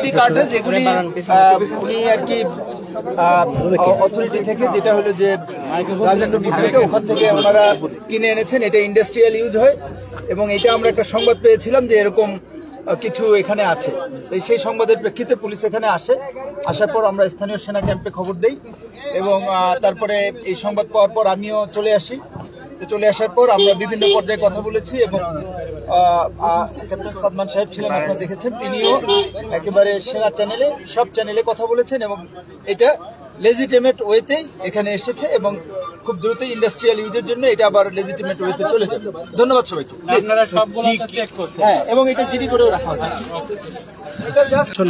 MT cartridge যেগুলি উনি আর কি অথরিটি থেকে যেটা হলো যে রাজেন্দ্র থেকে ওখান থেকে ওনারা কিনে এনেছেন। এটা ইন্ডাস্ট্রিয়াল ইউজ হয় এবং এটা আমরা একটা সংবাদ পেয়েছিলাম যে এরকম কিছু এখানে আছে। সেই সংবাদের প্রেক্ষিতে পুলিশ এখানে আসার পর আমরা স্থানীয় সেনা ক্যাম্পে খবর দেই এবং তারপরে এই সংবাদ পাওয়ার পর আমিও চলে আসি। চলে আসার পর আমরা বিভিন্ন পর্যায়ে কথা বলেছি এবং ক্যাপ্টেন সাদমান সাহেব ছিলেন, আপনারা দেখেছেন, তিনিও একেবারে সেনা চ্যানেলে সব চ্যানেলে কথা বলেছেন এবং এটা লেজিটিমেট ওয়েতেই এখানে এসেছে এবং খুব দ্রুত ইন্ডাস্ট্রিয়াল ইউজের জন্য এটা আবার লেজিটিমেট ওয়েতে চলে যাবে। ধন্যবাদ সবাইকে। হ্যাঁ, এবং এটা জিডি করেও রাখা হবে।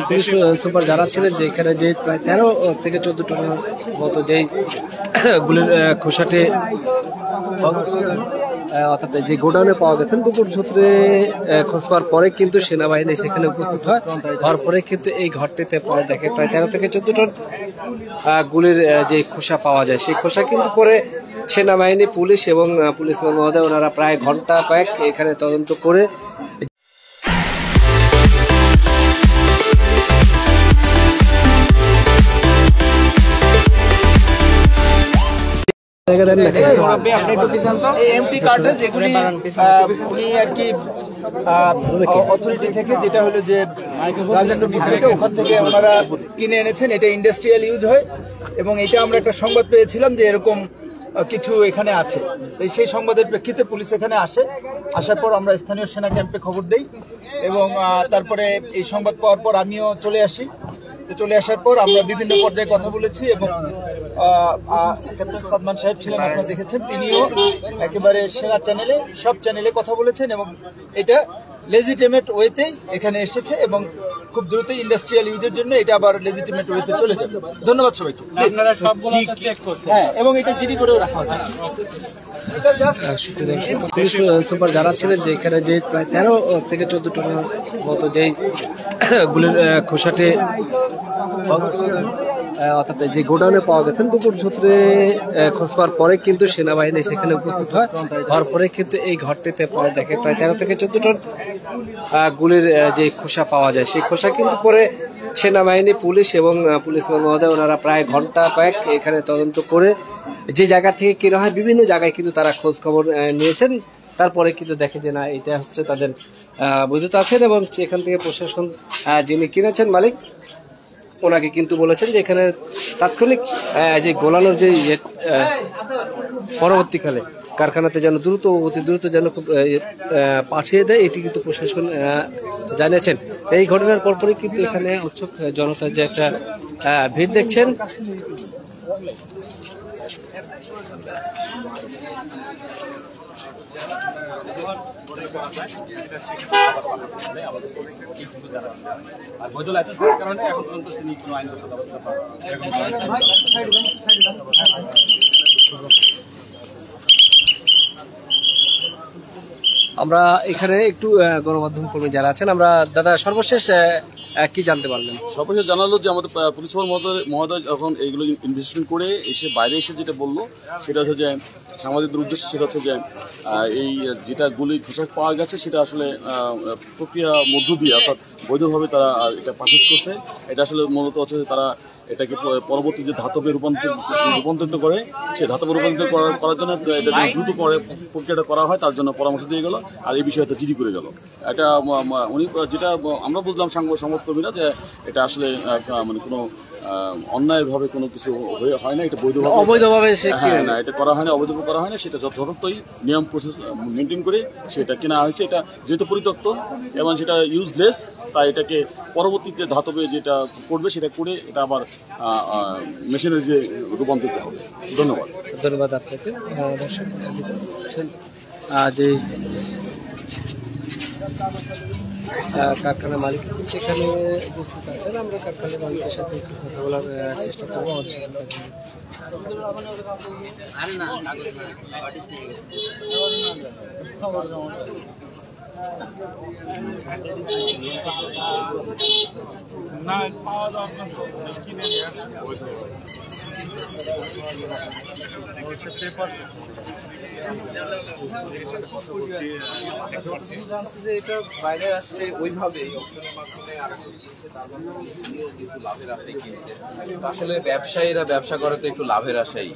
পুলিশ সুপার জানাচ্ছিলেন যে এখানে যে প্রায় 13 থেকে 14 টনের মতো যেই গুলির খোসাটে অর্থাৎ যে গোডাউনে পাওয়া গেছেন, দুপুর সূত্রে খোঁজ পাওয়ার পরে কিন্তু সেনাবাহিনী সেখানে উপস্থিত হয়। হওয়ার পরে কিন্তু এই ঘরটিতে পাওয়া দেখে প্রায় 13 থেকে 14 টন গুলির যে খোসা পাওয়া যায়। সেই খোসা কিন্তু পরে সেনাবাহিনী, পুলিশ এবং পুলিশ মহোদয় ওনারা প্রায় ঘন্টা কয়েক এখানে তদন্ত করে এমটি কার্ট্রিজ যেগুলি উনি আর কি অথরিটি থেকে যেটা হলো যে রাজেন্দ্র থেকে ওখান থেকে ওনারা কিনে এনেছেন। এটা ইন্ডাস্ট্রিয়াল ইউজ হয় এবং এটা আমরা একটা সংবাদ পেয়েছিলাম যে এরকম কিছু এখানে আছে। সেই সংবাদের প্রেক্ষিতে পুলিশ এখানে আসার পর আমরা স্থানীয় সেনা ক্যাম্পে খবর দেই এবং তারপরে এই সংবাদ পাওয়ার পর আমিও চলে আসি। চলে আসার পর আমরা বিভিন্ন পর্যায়ে কথা বলেছি এবং ক্যাপ্টেন সাদমান সাহেব ছিলেন, আপনারা দেখেছেন, তিনিও একেবারে সেনা চ্যানেলে সব চ্যানেলে কথা বলেছেন এবং এটা লেজিটিমেট ওয়েতেই এখানে এসেছে এবং খুব দ্রুত ইন্ডাস্ট্রিয়াল ইউজের জন্য এটা আবার লেজিটিমেট ওয়েতে চলে যাবে। ধন্যবাদ সবাইকে। হ্যাঁ, এবং এটা জিডি করেও রাখা হবে। পুলিশ সুপার জানাচ্ছিলেন যে এখানে যে প্রায় 13 থেকে 14 টনের মতো যেই গুলির খোসাটে অর্থাৎ যে গোডাউনে পাওয়া গেছেন, দুপুর সূত্রে খোঁজ পাওয়ার পরে কিন্তু সেনাবাহিনী সেখানে উপস্থিত হয়। হওয়ার পরে কিন্তু এই ঘরটিতে পাওয়া দেখে প্রায় 13 থেকে 14 টন গুলির যে খোসা পাওয়া যায়। সেই খোসা কিন্তু পরে সেনাবাহিনী, পুলিশ এবং পুলিশ মহোদয় ওনারা প্রায় ঘন্টা কয়েক এখানে তদন্ত করে যে জায়গা থেকে কেনা হয় বিভিন্ন জায়গায় কিন্তু তারা খোঁজ খবর নিয়েছেন। তারপরে কিন্তু দেখে যে না, এটা হচ্ছে তাদের বৈধতা আছেন এবং এখান থেকে প্রশাসন যিনি কিনেছেন মালিক ওনাকে কিন্তু বলেছেন যে এখানে তাৎক্ষণিক যে গোলানোর যে পরবর্তীকালে কারখানাতে যেন অতি দ্রুত যেন পাঠিয়ে দেয়, এটি কিন্তু প্রশাসন জানিয়েছেন। এই ঘটনার পরপরই কিন্তু এখানে উৎসুক জনতার যে একটা ভিড় দেখছেন। আর বৈধ লাইসেন্সের কারণে এখন পর্যন্ত তিনি কোনো আইনগত ব্যবস্থা আমরা এখানে একটু গণমাধ্যম কর্মী যারা আছেন, আমরা দাদা সর্বশেষ কি জানতে পারলেন? সর্বশেষ জানালো যে আমাদের পুলিশ মহোদয় যখন এইগুলো ইনভেস্টিগেশন করে বাইরে এসে যেটা বললো সেটা হচ্ছে যে সাংবাদিকদের উদ্দেশ্যে, সেটা হচ্ছে যে এই যেটা গুলি খোঁজা পাওয়া গেছে সেটা আসলে প্রক্রিয়া মধ্য দিয়ে অর্থাৎ বৈধভাবে তারা এটা পারচেজ করছে। এটা আসলে মূলত হচ্ছে তারা এটাকে পরবর্তী যে ধাতবে রূপান্তরিত করে, সেই ধাতবে রূপান্তরিত করার জন্য এটা দ্রুত করে প্রক্রিয়াটা করা হয়, তার জন্য পরামর্শ দিয়ে গেল আর এই বিষয়টা জিডি করে গেল। এটা উনি যেটা আমরা বুঝলাম সংবাদকর্মীরা যে এটা আসলে মানে কোনো অন্যায়ভাবে কোনো কিছু হয় না, এটা অবৈধভাবে না, এটা করা হয় না, অবৈধভাবে করা হয় না, সেটা যথাযথই নিয়ম প্রসেস মেনটেন করে সেটা কেনা হয়েছে। এটা যেহেতু পরিত্যক্ত এবং সেটা ইউজলেস, তাই এটাকে পরবর্তীতে ধাতবে যেটা করবে সেটা করে এটা আবার মেশিনের যে রূপান্তরিত হবে। ধন্যবাদ আপনাকে। যে কারখানার মালিক সেখানে উপস্থিত আছেন, আমরা কারখানার মালিকের সাথে একটু কথা বলার চেষ্টা করবো। না পাওয়া যাওয়ার এটা বাইরে আসছে ওইভাবে অপশনের মাধ্যমে কিছু লাভের আশায় কিনছে। আসলে ব্যবসায়ীরা ব্যবসা করে তো একটু লাভের আশাই,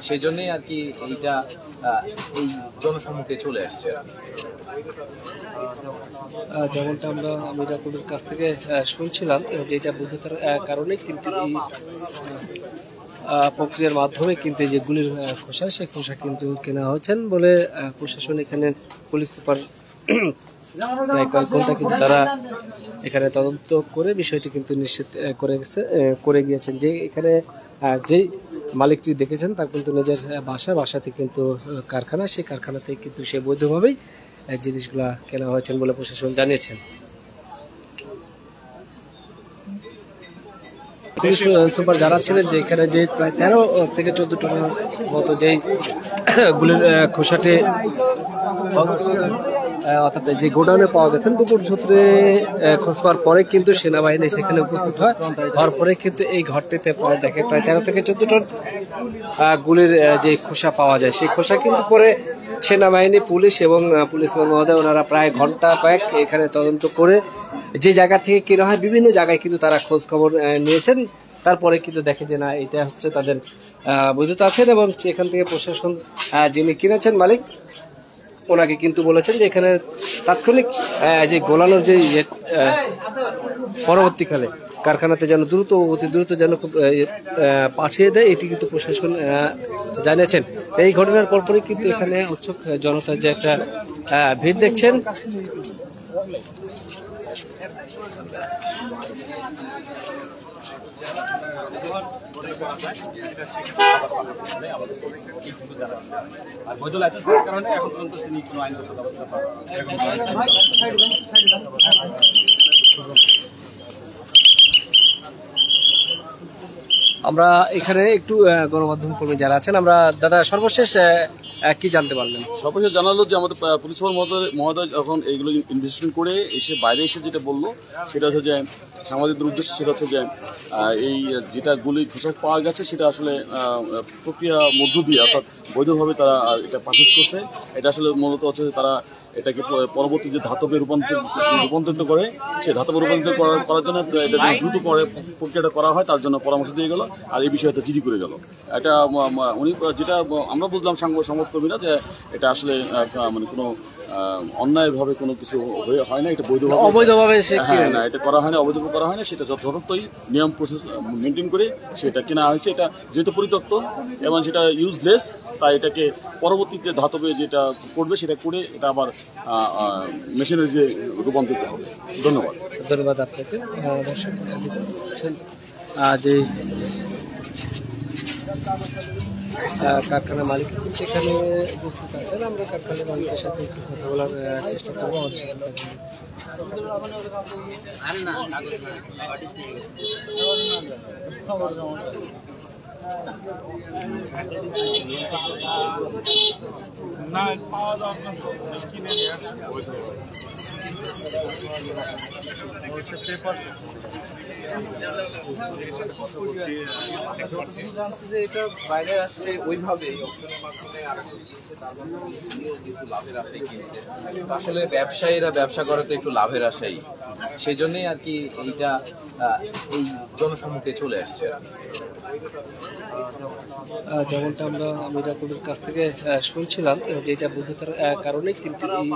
সেই জন্যই আর কি এইটা এই জনসম্মুখে চলে আসছে। যেমনটা আমরা আমির আকুলের কাছ থেকে শুনছিলাম, যেটা বৈধতার কারণে কিন্তু এই প্রক্রিয়ার মাধ্যমে কিন্তু এই যে গুলির খোসা, সেই খোসা কিন্তু কেনা হয়েছেন বলে প্রশাসন এখানে পুলিশ সুপার ঘন্টা কিন্তু তারা এখানে তদন্ত করে বিষয়টি কিন্তু নিশ্চিত করে গিয়েছেন যে এখানে যে মালিকটি দেখেছেন তার কিন্তু নিজের বাসাতে কিন্তু কারখানা, সেই কারখানাতে কিন্তু সে বৈধভাবেই জিনিসগুলা কেনা হয়েছেন বলে প্রশাসন জানিয়েছেন। পুলিশ সুপার জানাচ্ছিলেন যে এখানে যে প্রায় 13 থেকে 14 টনের মতো যেই গুলির খোসাটি অর্থাৎ যে গোডাউনে পাওয়া গেছেন, দুপুর সূত্রে খোঁজ পাওয়ার পরে কিন্তু সেনাবাহিনী সেখানে উপস্থিত হয়। হওয়ার পরে কিন্তু এই ঘরটিতে পাওয়া দেখে প্রায় 13 থেকে 14 টন গুলির যে খোসা পাওয়া যায়, সেই খোসা কিন্তু পরে সেনাবাহিনী, পুলিশ এবং পুলিশ মহোদয় ওনারা প্রায় ঘন্টা কয়েক এখানে তদন্ত করে যে জায়গা থেকে কেনা হয় বিভিন্ন জায়গায় কিন্তু তারা খোঁজ খবর নিয়েছেন। তারপরে কিন্তু দেখে যে না, এটা হচ্ছে তাদের বৈধতা আছেন এবং এখান থেকে প্রশাসন যিনি কিনেছেন মালিক, ওনাকে কিন্তু বলেছেন যে এখানে তাৎক্ষণিক যে গোলানোর যে পরবর্তীকালে কারখানাতে যেন অতি দ্রুত যেন পাঠিয়ে দেয়, এটি কিন্তু প্রশাসন জানিয়েছেন। এই ঘটনার পরপরই কিন্তু এখানে উৎসুক জনতার যে একটা ভিড় দেখছেন। আর বৈধ লাইসেন্সের কারণে এখন পর্যন্ত তিনি কোনো আইনগত ব্যবস্থা পান। আমরা এখানে একটু গণমাধ্যম কর্মী যারা আছেন, আমরা দাদা সর্বশেষ কি জানতে পারলেন? সর্বশেষ জানালো যে আমাদের পুলিশ সুপার মহোদয় যখন এইগুলো ইনভেস্টিগেশন করে এসে বাইরে এসে যেটা বললো সেটা হচ্ছে যে সাংবাদিকদের উদ্দেশ্যে, সেটা হচ্ছে যে এই যেটা গুলি খোসা পাওয়া গেছে সেটা আসলে প্রক্রিয়া মধ্য দিয়ে অর্থাৎ বৈধভাবে তারা এটা পারচেজ করছে। এটা আসলে মূলত হচ্ছে তারা এটাকে পরবর্তী যে ধাতবে রূপান্তরিত করে, সেই ধাতবে রূপান্তরিত করার জন্য এটা দ্রুত করে প্রক্রিয়াটা করা হয়, তার জন্য পরামর্শ দিয়ে গেল আর এই বিষয়টা জিডি করে গেল। এটা উনি যেটা আমরা বুঝলাম সংবাদকর্মীরা যে এটা আসলে মানে কোনো অন্যায়ভাবে কোনো কিছু হয় না, এটা অবৈধভাবে না, এটা করা হয় না, অবৈধভাবে করা হয় না, সেটা যথার্থই নিয়ম প্রসেস মেনটেন করে সেটা কেনা হয়েছে। এটা যেহেতু পরিত্যক্ত এবং সেটা ইউজলেস, তাই এটাকে পরবর্তীতে ধাতবে যেটা করবে সেটা করে এটা আবার মেশিনের যে রূপান্তরিত হবে। ধন্যবাদ আপনাকে। যে কারখানার মালিক সেখানে উপস্থিত আছেন, আমরা কারখানার মালিকের সাথে একটু কথা বলার চেষ্টা করবো। না পাওয়া যাওয়ার কিনে নিয়ে এটা বাইরে আসছে ওইভাবে অপশনের মাধ্যমে কিছু লাভের আশায় কিনছে। আসলে ব্যবসায়ীরা ব্যবসা করে তো একটু লাভের আশাই, সেই জন্যই আর কি এইটা এই জনসম্মুখে চলে আসছে। যেমনটা আমরা আমির আকুলের কাছ থেকে শুনছিলাম, যেটা বৈধতার কারণে কিন্তু এই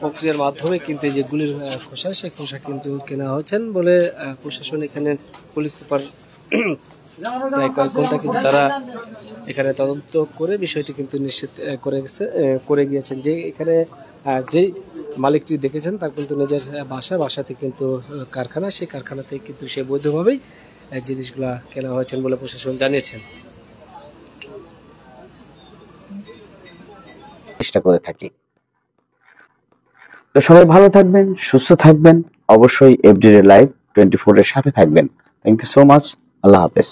প্রক্রিয়ার মাধ্যমে কিন্তু যে গুলির খোসা, সেই খোসা কিন্তু কেনা হয়েছেন বলে প্রশাসন এখানে পুলিশ সুপার ঘন্টা কিন্তু তারা এখানে তদন্ত করে বিষয়টি কিন্তু নিশ্চিত করে গিয়েছেন যে এখানে যে মালিকটি দেখেছেন তার কিন্তু নিজের বাসাতে কিন্তু কারখানা, সেই কারখানাতে কিন্তু সে বৈধভাবেই জিনিসগুলা কেনা হয়েছেন বলে প্রশাসন জানিয়েছেন। চেষ্টা করে থাকি। তো সবাই ভালো থাকবেন, সুস্থ থাকবেন, অবশ্যই এফডিডি লাইভ 24 এর সাথে থাকবেন। Thank you so much. আল্লাহ হাফেজ।